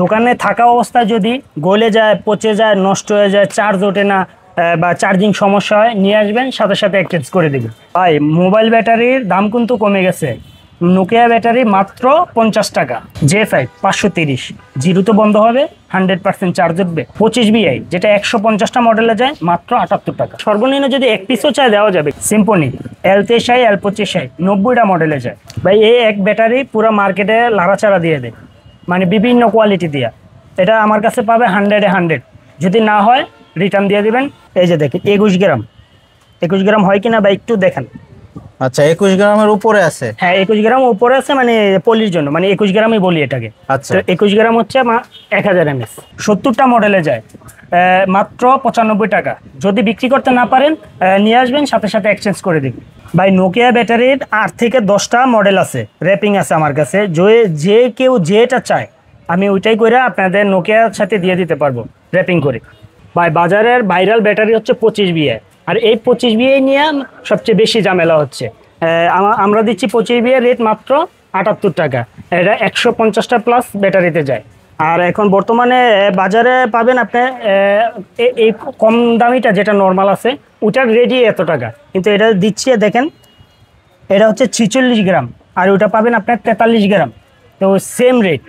দোকানে থাকা অবস্থায় যদি গলে যায়, পচে যায়, নষ্ট হয়ে যায়, চার্জ ওঠে না বা চার্জিং সমস্যা হয়, নিয়ে আসবেন, সাথে সাথে এক্সচেঞ্জ করে দেবেন। ভাই মোবাইল ব্যাটারির দাম কিন্তু কমে গেছে। নোকিয়া ব্যাটারি মাত্র 50 টাকা, J5 530, জিরোতে বন্ধ হবে, 100% চার্জ উঠবে। 25 VI যেটা 150টা মডেলে যায় মাত্র 78 টাকা। সর্বনিম্ন যদি এক পিসও চাই দেওয়া যাবে। সিম্ফনি L23i L25i 90টা মডেলে যায়। ভাই এই এক ব্যাটারি পুরো মার্কেটে লাড়াচাড়া দিয়ে দেয়, মানে বিভিন্ন কোয়ালিটি দিয়া। এটা আমার কাছে পাবে 100-এ 100, যদি না হয় রিটার্ন দিয়ে দিবেন। এই যে দেখেন 21 গ্রাম হয় কিনা বা একটু দেখেন। আচ্ছা 21 গ্রামের উপরে আছে? হ্যাঁ 21 গ্রাম উপরে আছে, মানে পলির জন্য, মানে 21 গ্রামই বলি এটাকে। আচ্ছা 21 গ্রাম হচ্ছে 1000 mAh, 70টা মডেলে যায়, মাত্র 95 টাকা। যদি বিক্রি করতে না পারেন নিয়ে আসবেন, সাথে সাথে এক্সচেঞ্জ করে দিবেন। ভাই নোকিয়া ব্যাটারির 8 থেকে 10টা মডেল আছে, র্যাপিং আছে আমার কাছে। যে কেউ যেটা চায় আমি ওইটাই করে আপনাদের নোকিয়ার সাথে দিয়ে দিতে পারবো র্যাপিং করে। ভাই বাজারের ভাইরাল ব্যাটারি হচ্ছে 25 VI, আর এই 25 VI নিয়ে সবচেয়ে বেশি ঝামেলা হচ্ছে। আমরা দিচ্ছি 25 VI রেট মাত্র 78 টাকা। এটা 150টা প্লাস ব্যাটারিতে যায়। আর এখন বর্তমানে বাজারে পাবেন আপনি এই কম দামিটা যেটা নর্মাল আছে ওটার রেটই এত টাকা, কিন্তু এটা দিচ্ছি দেখেন, এটা হচ্ছে 46 গ্রাম, আর ওটা পাবেন আপনার 43 গ্রাম। তো সেম রেট।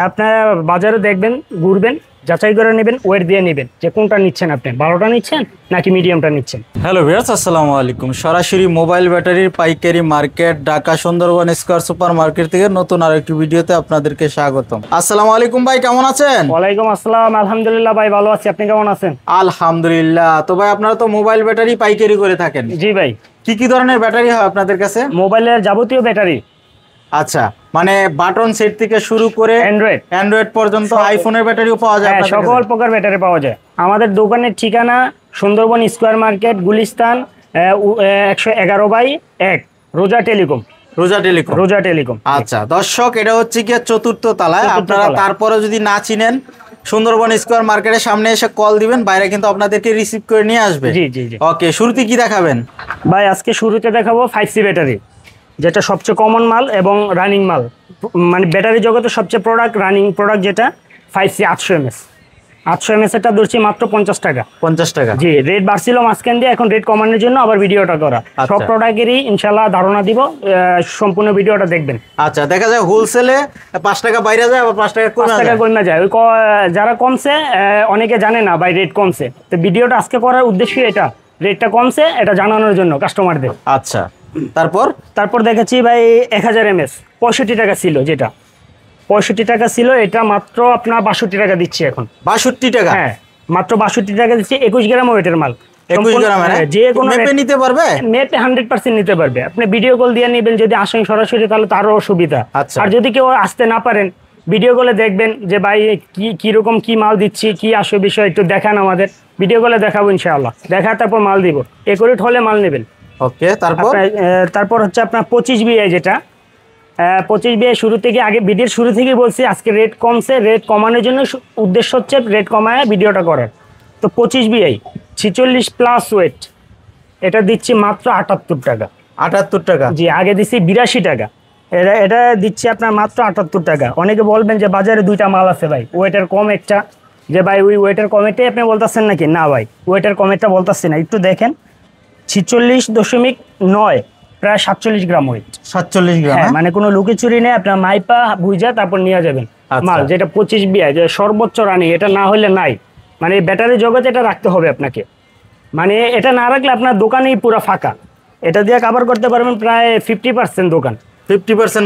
আপনারা বাজারে দেখবেন, ঘুরবেন, যাচাই করে নেবেন, ওয়েট দিয়ে নেবেন যে কোনটা নিচ্ছেন, আপনি ভালোটা নিচ্ছেন নাকি মিডিয়ামটা নিচ্ছেন। হ্যালো ভিউয়ার্স, আসসালামু আলাইকুম। সরাসরি মোবাইল ব্যাটারির পাইকারি market Dhaka Sundarban square super market থেকে নতুন আরেকটি ভিডিওতে আপনাদেরকে স্বাগতম। আসসালামু আলাইকুম ভাই, কেমন আছেন? ওয়ালাইকুম আসসালাম, আলহামদুলিল্লাহ ভাই ভালো আছি, আপনি কেমন আছেন? আলহামদুলিল্লাহ। তো ভাই আপনারা তো মোবাইল ব্যাটারি পাইকারি করে থাকেন? জি ভাই। কি কি ধরনের ব্যাটারি হয় আপনাদের কাছে? মোবাইলের যাবতীয় ব্যাটারি। আচ্ছা, মানে বাটন সেট থেকে শুরু করে অ্যান্ড্রয়েড পর্যন্ত আইফোনের ব্যাটারিও পাওয়া যায়? সকল প্রকার ব্যাটারি পাওয়া যায়। আমাদের দোকানের ঠিকানা সুন্দরবন স্কয়ার মার্কেট, গুলিস্তান 111/1, রোজা টেলিকম। আচ্ছা দর্শক, এটা হচ্ছে কি চতুর্থ তলায়। আপনারা তারপরে যদি না চিনেন, সুন্দরবন স্কয়ার মার্কেটের সামনে এসে কল দিবেন, বাইরে কিন্তু আপনাদেরকে রিসিভ করে নিয়ে আসবে। জি জি জি। ওকে, শুরুতে কি দেখাবেন ভাই? আজকে শুরুতে দেখাবো 5C ব্যাটারি, যেটা সবচেয়ে কমন মাল এবং রানিং মাল। মানে ব্যাটারি জগতে সবচেয়ে রানিং প্রোডাক্ট যেটা 5C 800 mAh। 800 mAh এটা ধরছি মাত্র 50 টাকা। 50 টাকা? জি। রেট বাড়ছিল মাঝখান দিয়ে, এখন রেট কমানোর জন্য আবার ভিডিওটা করা। সব প্রোডাক্টেরই ইনশাল্লাহ ধারণা দিব, সম্পূর্ণ ভিডিওটা দেখবেন। আচ্ছা, দেখা যায় হোলসেলে 5 টাকা বাইরে যায়, আবার 5 টাকা কমে যায়। ওই যারা কমছে অনেকে জানে না ভাই রেট কমছে, তো ভিডিওটা আজকে করার উদ্দেশ্য এটা, রেটটা কমছে এটা জানানোর জন্য কাস্টমারদের। আচ্ছা, তারপর দেখেছি ভাই 1000 mAh 65 টাকা ছিল, যেটা 65 টাকা ছিল, এটা মাত্র আপনার 62 টাকা দিচ্ছি এখন। 62 টাকা? হ্যাঁ মাত্র 62 টাকা দিচ্ছি। 21 গ্রাম ওয়েটের মাল। 21 গ্রাম যে কোনো মেপে নিতে পারবে? মেপে 100% নিতে পারবে। আপনি ভিডিও কল দিয়ে নেবেন যদি আসেন সরাসরি, তাহলে তারও সুবিধা। আর যদি কেউ আসতে না পারেন, ভিডিও কলে দেখবেন যে ভাই কিরকম কি মাল দিচ্ছি, কি আসে বিষয় একটু দেখান আমাদের, ভিডিও কলে দেখাবো ইনশাআল্লাহ। দেখা তারপর মাল দিব, একুরেট হলে মাল নেবেন। ওকে, তারপর হচ্ছে আপনার 25 VI, যেটা 25 VI শুরু থেকে, আগে ভিডিওর শুরু থেকেই বলছি আজকে রেট কমছে, রেট কমানোর জন্য উদ্দেশ্য হচ্ছে রেট কমায় ভিডিওটা করার। তো 25 VI 46 প্লাস ওয়েট, এটা দিচ্ছি মাত্র 78 টাকা। 78 টাকা? জি, আগে দিচ্ছি 82 টাকা, এটা দিচ্ছি আপনার মাত্র 78 টাকা। অনেকে বলবেন যে বাজারে দুইটা মাল আছে ভাই, ওয়েটের কম একটা, যে ভাই ওই ওয়েটের কমেরটাই আপনি বলতেছেন নাকি? না ভাই, ওয়েটের কমেরটা বলতেছি না, একটু দেখেন। 46.9, প্রায় 47 গ্রাম ওয়েট। 47 গ্রাম? হ্যাঁ, মানে কোনো লুকিচুরি নেই, আপনার মাইপা বুঝা তারপর নিয়ে যাবেন মাল। যেটা 25 VI যে সর্বোচ্চ রানিং, এটা না হলে নাই। মানে ব্যাটারি জগতে এটা রাখতে হবে আপনাকে, মানে এটা না রাখলে আপনার দোকানেই পুরো ফাঁকা। এটা দিয়ে কভার করতে পারবেন প্রায় 50% দোকান। 50%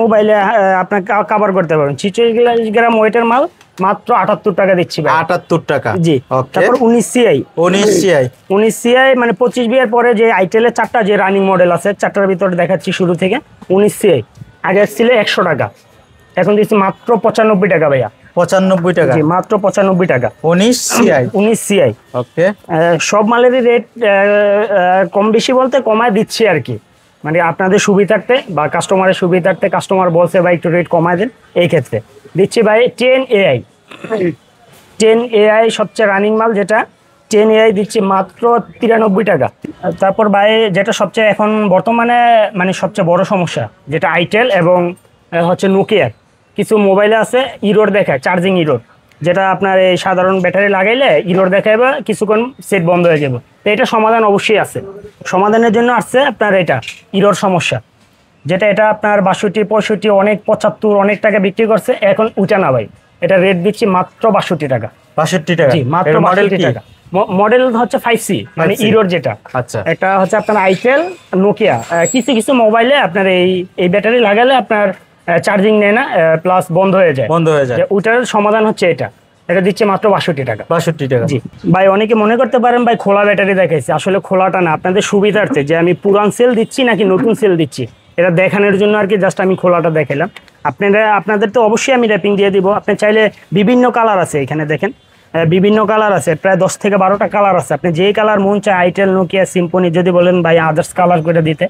মোবাইলে আপনার কভার করতে পারবেন। 46 গ্রাম ওয়েটের মাল মাত্র 78 টাকা দিচ্ছি ভাই। 78 টাকা? জি। তারপর 19 CI মানে 25 VI এর পরে যে আইটেলের 4টা যে রানিং মডেল আছে, 4টার ভিতরে দেখাচ্ছি শুরু থেকে। 19 CI আগে ছিল 100 টাকা, এখন দিচ্ছি মাত্র 95 টাকা ভাইয়া। 95 টাকা? জি, মাত্র 95 টাকা। 19 CI। ওকে, সব মালেরই রেট কম বেশি বলতে কমায় দিচ্ছি আর কি, মানে আপনাদের সুবিধার্থে বা কাস্টমারের সুবিধার্থে। কাস্টমার বলছে ভাই একটু রেট কমায় দেন, এই ক্ষেত্রে দিচ্ছি ভাই 10AI সবচেয়ে রানিং মাল, যেটা 10AI দিচ্ছি মাত্র 93 টাকা। তারপর ভাই যেটা সবচেয়ে এখন বর্তমানে মানে সবচেয়ে বড় সমস্যা, যেটা আইটেল এবং হচ্ছে নোকিয়ার, কিছু মোবাইলে আছে ইরোর দেখায়, চার্জিং ইরোর, যেটা আপনার এই সাধারণ ব্যাটারি লাগাইলে ইরোর দেখায় বা কিছুক্ষণ সেট বন্ধ হয়ে যাবে। তো এটা সমাধান অবশ্যই আছে। সমাধানের জন্য আসছে আপনার এটা ইরোর সমস্যা, যেটা এটা আপনার 62, 65, অনেক 75 অনেক টাকা বিক্রি করছে, এখন উঠা না ভাই। এটা রেট দিচ্ছি মাত্র 62 টাকা। 62 টাকা? জি, মাত্র 62 টাকা। মডেল হচ্ছে 5C, মানে ইরোর যেটা। আচ্ছা, এটা হচ্ছে আপনার আইটেল, নোকিয়া। কিছু কিছু মোবাইলে আপনার এই ব্যাটারি লাগালে আপনার চার্জিং নেয় না, প্লাস বন্ধ হয়ে যায়। ওটার সমাধান হচ্ছে এটা দিচ্ছে মাত্র 62 টাকা। 62 টাকা। জি ভাই, অনেকে মনে করতে পারেন ভাই খোলা ব্যাটারি দেখাইছি, আসলে খোলাটা না, আপনাদের সুবিধার্থে যে আমি পুরান সেল দিচ্ছি নাকি নতুন সেল দিচ্ছি এটা দেখানোর জন্য আর কি, জাস্ট আমি খোলাটা দেখালাম। আপনাদের তো অবশ্যই আমি র্যাপিং দিয়ে দিব। আপনি চাইলে বিভিন্ন কালার আছে, এখানে দেখেন বিভিন্ন কালার আছে, প্রায় 10 থেকে 12টা কালার আছে। আপনি যেই কালার মন চায়, আইটেল, নোকিয়া, সিম্ফনি, যদি বলেন ভাই আদার্স কালার করে দিতে,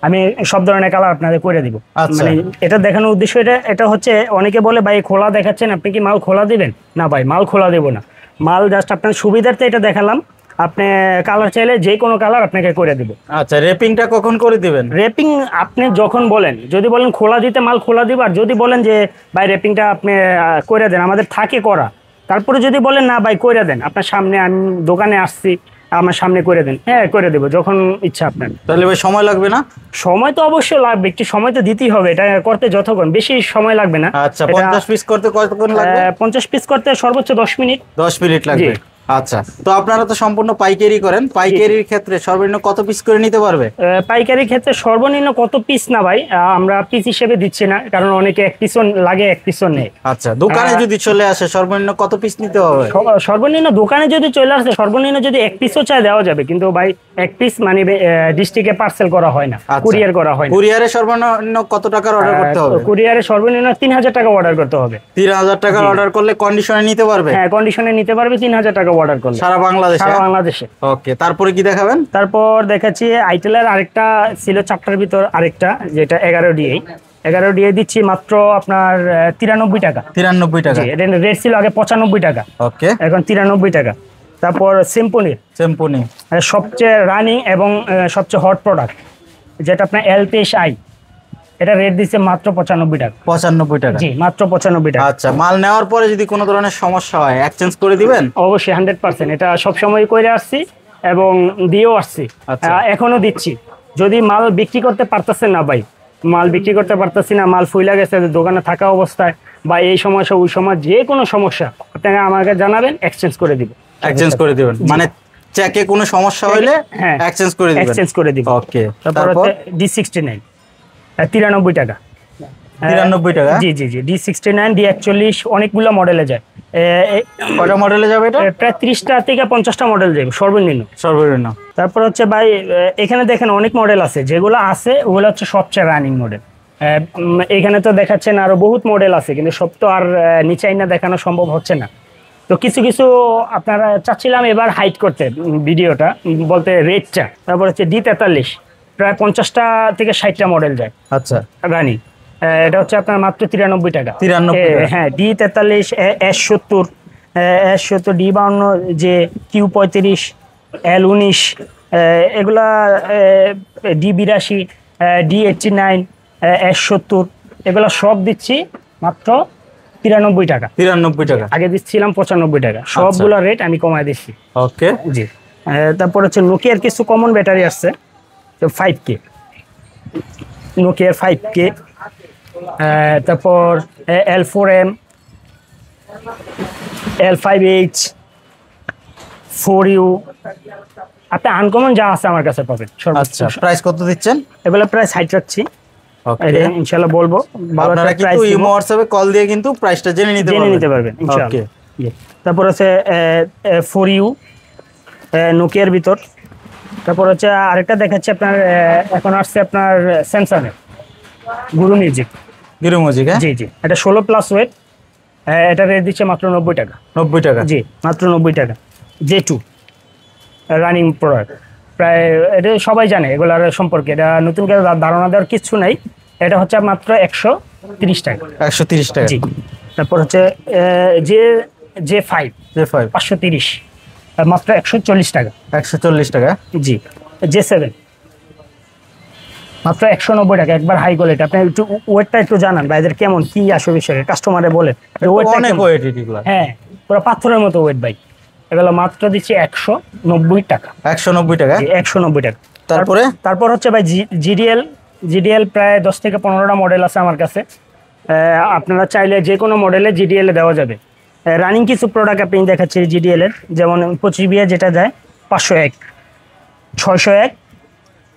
আমি সব ধরনের কালার আপনাদের করে দিব। মানে এটা দেখানোর উদ্দেশ্য এটা হচ্ছে, অনেকে বলে ভাই খোলা দেখাচ্ছেন, আপনি কি মাল খোলা দিবেন? না ভাই, মাল খোলা দেবো না, মাল জাস্ট আপনার সুবিধার্থে এটা দেখালাম। আপনি কালার চাইলে যে কোনো কালার আপনাকে করে দিব। আচ্ছা, র্যাপিংটা কখন করে দিবেন? র্যাপিং আপনি যখন বলেন, যদি বলেন খোলা দিতে মাল খোলা দিব, আর যদি বলেন যে ভাই র্যাপিংটা আপনি করে দেন, আমাদের থাকে করা। তারপরে যদি বলেন না ভাই করে দেন, আপনার সামনে আমি দোকানে আসছি, আমার সামনে করে দেন, হ্যাঁ করে দেবো যখন ইচ্ছা আপনার। তাহলে ভাই সময় লাগবে না? সময় তো অবশ্যই লাগবে, একটু সময় তো দিতেই হবে, এটা করতে যতক্ষণ, বেশি সময় লাগবে না। আচ্ছা, 50 পিস করতে কতক্ষণ লাগবে? 50 পিস করতে সর্বোচ্চ 10 মিনিট। 10 মিনিট লাগবে। আচ্ছা, তো আপনারা তো সম্পূর্ণ পাইকারি করেন, পাইকারির ক্ষেত্রে সর্বনিম্ন কত পিস করে নিতে পারবে? পাইকারির ক্ষেত্রে সর্বনিম্ন কত পিস না ভাই, আমরা পিস হিসেবে দিচ্ছি না, কারণ অনেকে এক পিসও লাগে, এক পিসও নেই। আচ্ছা, দোকানে যদি চলে আসে সর্বনিম্ন কত পিস নিতে হবে? সর্বনিম্ন দোকানে যদি চলে আসে, সর্বনিম্ন যদি এক পিসও চাই দেওয়া যাবে, কিন্তু ভাই এক পিস মানে ডিস্ট্রিক্টে পার্সেল করা হয় না, কুরিয়ার করা হয় না। কুরিয়ারে সর্বনিম্ন কত টাকার অর্ডার করতে হবে? কুরিয়ারে সর্বনিম্ন 3000 টাকা অর্ডার করতে হবে। 3000 টাকা অর্ডার করলে কন্ডিশনে নিতে পারবে? হ্যাঁ, কন্ডিশনে নিতে পারবে 3000 টাকা অর্ডার করলে সারা বাংলাদেশে। ওকে, তারপরে কি দেখাবেন? তারপর দেখাচ্ছি আইটেলের আরেকটা ছিল 4টার ভিতর আরেকটা, যেটা 11 ডিএ দিচ্ছি মাত্র আপনার 93 টাকা। 93 টাকা? এটা রেট ছিল আগে 95 টাকা, ওকে, এখন 93 টাকা। তারপর সিম্ফনি সবচেয়ে রানিং এবং সবচেয়ে হট প্রোডাক্ট, যেটা আপনার LPSI, এটা রেট দিচ্ছে মাত্র 95 টাকা। 95 টাকা? জি, মাত্র 95 টাকা। আচ্ছা, মাল নেওয়ার পরে যদি কোনো ধরনের সমস্যা হয় এক্সচেঞ্জ করে দিবেন? অবশ্যই, 100%। এটা সবসময় করে আসছি এবং দিয়েও আসছি, এখনো দিচ্ছি। যদি মাল বিক্রি করতে পারতেছেন না ভাই, মাল বিক্রি করতে পারতেছি না, মাল ফুইলা গেছে দোকানে থাকা অবস্থায়, বা এই সমস্যা ওই সময় যে কোনো সমস্যা, আপনাকে আমাকে জানাবেন, এক্সচেঞ্জ করে দিব। এক্সচেঞ্জ করে দিবেন মানে চেকে কোনো সমস্যা হলে এক্সচেঞ্জ করে দিবেন? এক্সচেঞ্জ করে দিব। ওকে, তারপর হচ্ছে D69, 93 টাকা। 93 টাকা? জি জি জি, D69, D41, অনেকগুলো মডেলে যায়। কয়টা মডেলে যাবে এটা? প্রায় 30টা থেকে 50টা মডেল যাবে সর্বনিম্ন। তারপর হচ্ছে ভাই এখানে দেখেন অনেক মডেল আছে, যেগুলো আছে ওগুলো হচ্ছে সবচেয়ে রানিং মডেল। এখানে তো দেখাচ্ছেন আরো বহুত মডেল আছে, কিন্তু সব তো আর নিচে না দেখানো সম্ভব হচ্ছে না। তো কিছু কিছু আপনারা চাচ্ছিলাম এবার হাইট করতে ভিডিওটা, বলতে রেটটা। তারপর হচ্ছে D43, প্রায় 50টা থেকে 60টা মডেল যায়। আচ্ছা, রানিং। এটা হচ্ছে আপনার মাত্র 93 টাকা। 93? হ্যাঁ, D43, S70, D52, যে Q35, L19, এগুলা D82, D89, S70, এগুলা সব দিচ্ছি মাত্র 93 টাকা। 93 টাকা? আগে দিচ্ছিলাম 95 টাকা। সবগুলো রেট আমি কমায় দিচ্ছি। ওকে, জি। তারপর হচ্ছে নোকিয়ার কিছু কমন ব্যাটারি আসছে, 5K, নোকিয়ার 5K। তারপর L4M, L5H, 4U, আপনি আনকমন যা আছে আমার কাছে পাবেন। আচ্ছা, প্রাইস কত দিচ্ছেন? এগুলো প্রাইস হাইট রাখছি, ইনশাআল্লাহ বলবো। আপনারা কিন্তু ইমো হোয়াটসঅ্যাপে কল দিয়ে কিন্তু প্রাইসটা জেনে নিতে পারবেন ইনশাআল্লাহ। তারপর হচ্ছে 4U, নোকিয়ার ভিতর। তারপর হচ্ছে আরেকটা দেখাচ্ছি আপনার, এখন আসছে আপনার স্যামসাংয়ের গুরু মিউজিক। জি জি, এটা 16+ ওয়েট, এটা রেট দিচ্ছে মাত্র 90 টাকা। 90 টাকা? জি, মাত্র 90 টাকা। J2 রানিং প্রোডাক্ট, প্রায় এটা সবাই জানে এগুলার সম্পর্কে, এটা নতুন করে ধারণা দেওয়ার কিছু নাই। এটা হচ্ছে মাত্র 130 টাকা। 130 টাকা? জি। তারপর হচ্ছে J5 530, মাত্র 140 টাকা। 140 টাকা? জি। J7 মাত্র 190 টাকা, একবার হাই কোয়ালিটি। আপনি একটু ওয়েটটা একটু জানান ভাইদের কেমন কি আসবে বিষয়ে, কাস্টমারে বলে অনেক ওয়েট এগুলো। হ্যাঁ, পুরো পাথরের মতো ওয়েট ভাই। এগুলো মাত্র দিচ্ছি 190 টাকা। 190 টাকা, 190 টাকা। তারপর হচ্ছে ভাই জিডিএল প্রায় 10 থেকে 15টা মডেল আছে আমার কাছে। আপনারা চাইলে যে কোনো মডেলে জিডিএল দেওয়া যাবে। রানিং কিছু প্রোডাক্ট আপনি দেখাচ্ছি জিডিএল এর, যেমন 25 বিয়ে যেটা যায় 501, 601,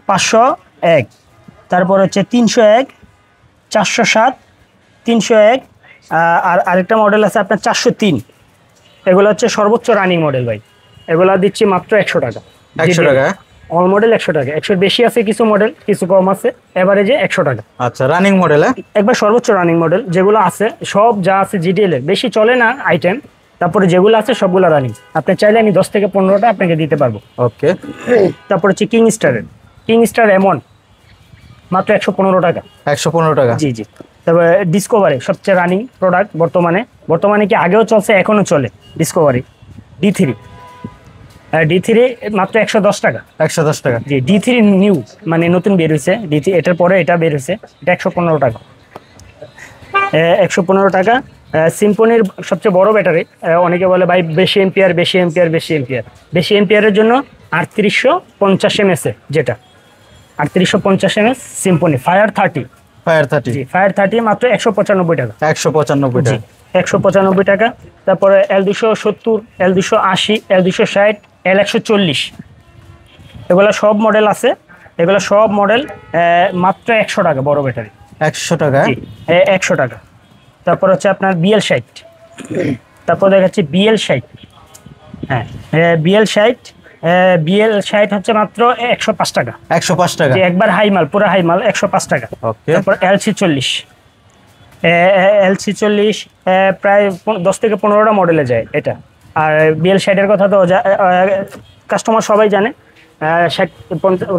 501, তারপর হচ্ছে 301, 407, 301, আর আরেকটা মডেল আছে আপনার 403। এগুলো হচ্ছে সর্বোচ্চ রানিং মডেল ভাই। এগুলো দিচ্ছি মাত্র 100 টাকা। 100 টাকা, অল মডেল 100 টাকা। 100 বেশি আছে কিছু মডেল, কিছু কম আছে, এভারেজে 100 টাকা। আচ্ছা, রানিং মডেল। একবার সর্বোচ্চ রানিং মডেল যেগুলো আছে সব যা আছে জিডিএল এর, বেশি চলে না আইটেম, তারপরে যেগুলো আছে সবগুলো রানিং। আপনি চাইলে আমি 10 থেকে 15টা আপনাকে দিতে পারবো। ওকে। তারপর হচ্ছে কিং স্টার এমন মাত্র 115 টাকা। 115 টাকা, জি জি। তারপরে ডিসকভারি সবচেয়ে রানিং প্রোডাক্ট বর্তমানে কি আগেও চলছে, এখনো চলে। ডিসকভারি D3 মাত্র 110 টাকা। 110 টাকা, জি। D3 নিউ মানে নতুন বের হয়েছে, D3 এটার পরে এটা বের হয়েছে, এটা 115 টাকা। 115 টাকা। সিম্ফনির সবচেয়ে বড় ব্যাটারি, অনেকে বলে ভাই বেশি এম্পিয়ার। বেশি এম্পিয়ারের জন্য 3850 mAh যেটা 3850 mAh সিম্ফনি ফায়ার 30। জি, ফায়ার 30 মাত্র 195 টাকা। 195 টাকা, 195 টাকা। তারপরে L270, L280, L260, L140, এগুলো সব মডেল আছে। এগুলো সব মডেল মাত্র 100 টাকা বড় ব্যাটারি। 100 টাকা, 100 টাকা। তারপর হচ্ছে আপনার BL60, তারপর দেখাচ্ছি BL60। হ্যাঁ, BL60 হচ্ছে মাত্র 105 টাকা। 105 টাকা, যে একবার হাইমাল, পুরো হাইমাল 105 টাকা। ওকে। তারপর LC40 প্রায় 10 থেকে 15টা মডেলে যায় এটা। আর BL60 এর কথা তো কাস্টমার সবাই জানে,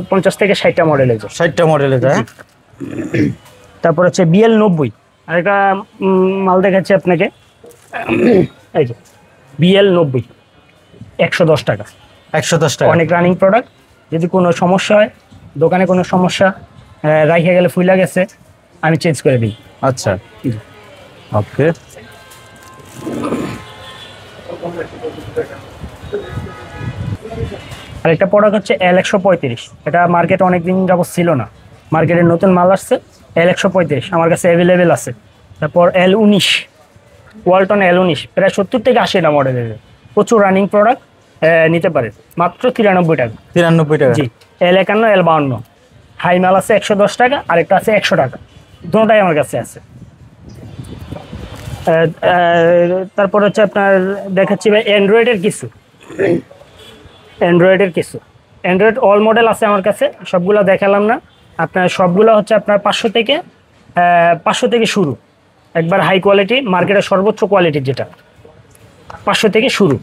50 থেকে 60টা মডেলে যায়। 60টা মডেলে যায়। তারপর হচ্ছে BL90, আরেকটা মাল দেখাচ্ছি আপনাকে, এই যে BL90 110 টাকা। 110 টাকা, অনেক রানিং প্রোডাক্ট। যদি কোনো সমস্যা হয়, দোকানে কোনো সমস্যা রাইখে গেলে ফুইলা গেছে, আমি চেঞ্জ করে দিই। আচ্ছা, ওকে। আরেকটা প্রোডাক্ট হচ্ছে L135। এটা মার্কেটে অনেকদিন যাবত ছিল না, মার্কেটে নতুন মাল আসছে। L135 আমার কাছে অ্যাভেলেবেল আছে। তারপর L19, ওয়ালটন L19 প্রায় 70 থেকে 80টা মডেলের, প্রচুর রানিং প্রোডাক্ট, নিতে পারে মাত্র 93 টাকা। 93 টাকা, জি। L51, L52 হাই মাল আছে 110 টাকা, আরেকটা আছে 100 টাকা। দুটোটাই আমার কাছে আছে। তারপর হচ্ছে আপনার দেখাচ্ছি ভাই অ্যান্ড্রয়েড অল মডেল আছে আমার কাছে, সবগুলো দেখালাম না। আপনার সবগুলো হচ্ছে আপনার 500 থেকে শুরু, একবার হাই কোয়ালিটি, মার্কেটের সর্বোচ্চ কোয়ালিটির যেটা 500 থেকে শুরু।